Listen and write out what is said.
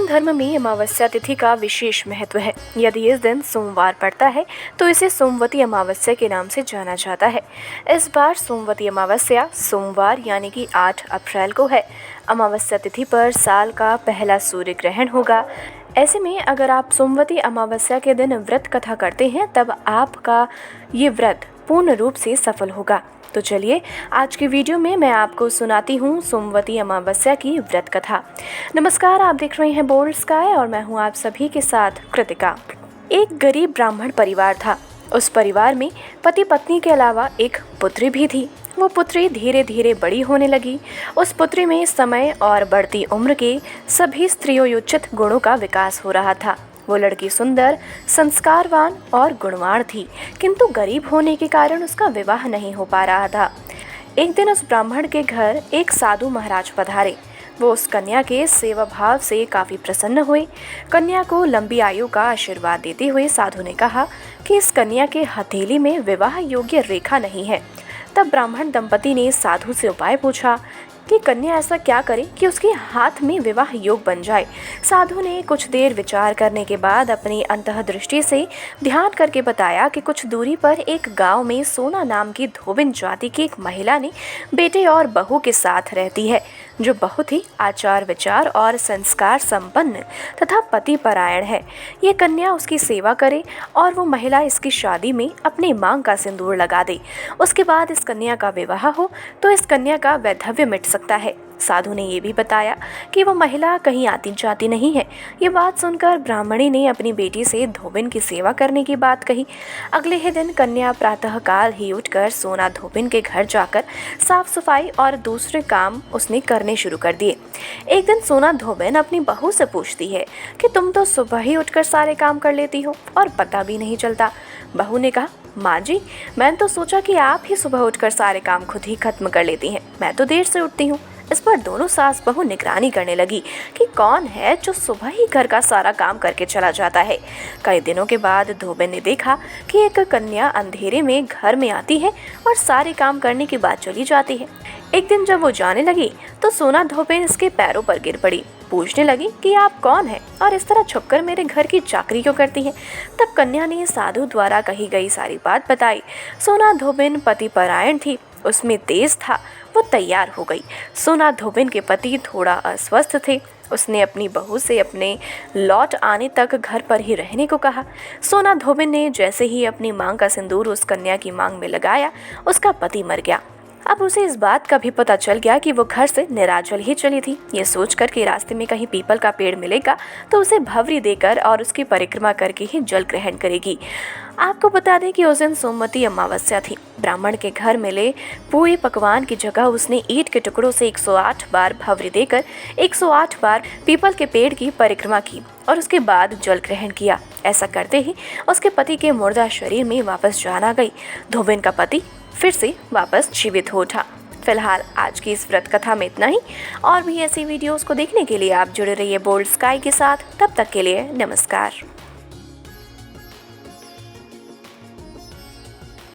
जैन धर्म में अमावस्या तिथि का विशेष महत्व है। यदि इस दिन सोमवार पड़ता है तो इसे सोमवती अमावस्या के नाम से जाना जाता है। इस बार सोमवती अमावस्या सोमवार यानी कि 8 अप्रैल को है। अमावस्या तिथि पर साल का पहला सूर्य ग्रहण होगा। ऐसे में अगर आप सोमवती अमावस्या के दिन व्रत कथा करते हैं तब आपका ये व्रत पूर्ण रूप से सफल होगा। तो चलिए आज की वीडियो में मैं आपको सुनाती हूँ सोमवती अमावस्या की व्रत कथा। नमस्कार, आप देख रहे हैं बोल्ड स्काई और मैं हूँ आप सभी के साथ कृतिका। एक गरीब ब्राह्मण परिवार था। उस परिवार में पति पत्नी के अलावा एक पुत्री भी थी। वो पुत्री धीरे धीरे बड़ी होने लगी। उस पुत्री में समय और बढ़ती उम्र के सभी स्त्रियोचित गुणों का विकास हो रहा था। वो लड़की सुंदर, संस्कारवान और गुणवान थी, किंतु गरीब होने के कारण उसका विवाह नहीं हो पा रहा था। एक दिन उस ब्राह्मण के घर एक साधु महाराज पधारे। वो उस कन्या के सेवा भाव से काफ़ी प्रसन्न हुए। कन्या को लंबी आयु का आशीर्वाद देते हुए साधु ने कहा कि इस कन्या के हथेली में विवाह योग्य रेखा नहीं है। तब ब्राह्मण दंपति ने साधु से उपाय पूछा कि कन्या ऐसा क्या करे कि उसके हाथ में विवाह योग बन जाए। साधु ने कुछ देर विचार करने के बाद अपनी अंतःदृष्टि से ध्यान करके बताया कि कुछ दूरी पर एक गांव में सोना नाम की धोबिन जाति की एक महिला ने बेटे और बहू के साथ रहती है, जो बहुत ही आचार विचार और संस्कार संपन्न तथा पति परायण है। ये कन्या उसकी सेवा करे और वो महिला इसकी शादी में अपनी मांग का सिंदूर लगा दे। उसके बाद इस कन्या का विवाह हो तो इस कन्या का वैधव्य मिट सकता है। साधु ने ये भी बताया कि वो महिला कहीं आती जाती नहीं है। ये बात सुनकर ब्राह्मणी ने अपनी बेटी से धोबिन की सेवा करने की बात कही। अगले ही दिन कन्या प्रातःकाल ही उठकर सोना धोबिन के घर जाकर साफ सफाई और दूसरे काम उसने करने शुरू कर दिए। एक दिन सोना धोबिन अपनी बहू से पूछती है कि तुम तो सुबह ही उठकर सारे काम कर लेती हो और पता भी नहीं चलता। बहू ने कहा, माँ जी, मैंने तो सोचा कि आप ही सुबह उठकर सारे काम खुद ही खत्म कर लेती हैं। मैं तो देर से उठती हूँ। इस पर दोनों सास बहू निगरानी करने लगी कि कौन है जो सुबह ही घर का सारा काम करके चला जाता है। कई दिनों के बाद धोबिन ने देखा कि एक कन्या अंधेरे में घर में आती है और सारे काम करने के बाद चली जाती है। एक दिन जब वो जाने लगी तो सोना धोबिन इसके पैरों पर गिर पड़ी। पूछने लगी कि आप कौन हैं और इस तरह छुपकर मेरे घर की चाकरी क्यों करती हैं। तब कन्या ने साधु द्वारा कही गई सारी बात बताई। सोना धोबिन पति परायण थी, उसमें तेज था। वो तैयार हो गई। सोना धोबिन के पति थोड़ा अस्वस्थ थे। उसने अपनी बहू से अपने लौट आने तक घर पर ही रहने को कहा। सोना धोबिन ने जैसे ही अपनी मांग का सिंदूर उस कन्या की मांग में लगाया, उसका पति मर गया। अब उसे इस बात का भी पता चल गया कि वो घर से निराजल ही चली थी। ये सोचकर कि रास्ते में कहीं पीपल का पेड़ मिलेगा तो उसे भवरी देकर और उसकी परिक्रमा करके ही जल ग्रहण करेगी। आपको बता दें कि उस दिन सोमवती अमावस्या थी। ब्राह्मण के घर मिले पूरी पकवान की जगह उसने ईंट के टुकड़ों से 108 बार भवरी देकर 108 बार पीपल के पेड़ की परिक्रमा की और उसके बाद जल ग्रहण किया। ऐसा करते ही उसके पति के मुर्दा शरीर में वापस जान आ गई। धोबिन का पति फिर से वापस जीवित हो उठा। फिलहाल आज की इस व्रत कथा में इतना ही। और भी ऐसी वीडियोस को देखने के लिए आप जुड़े रहिए बोल्ड स्काई के साथ। तब तक के लिए नमस्कार।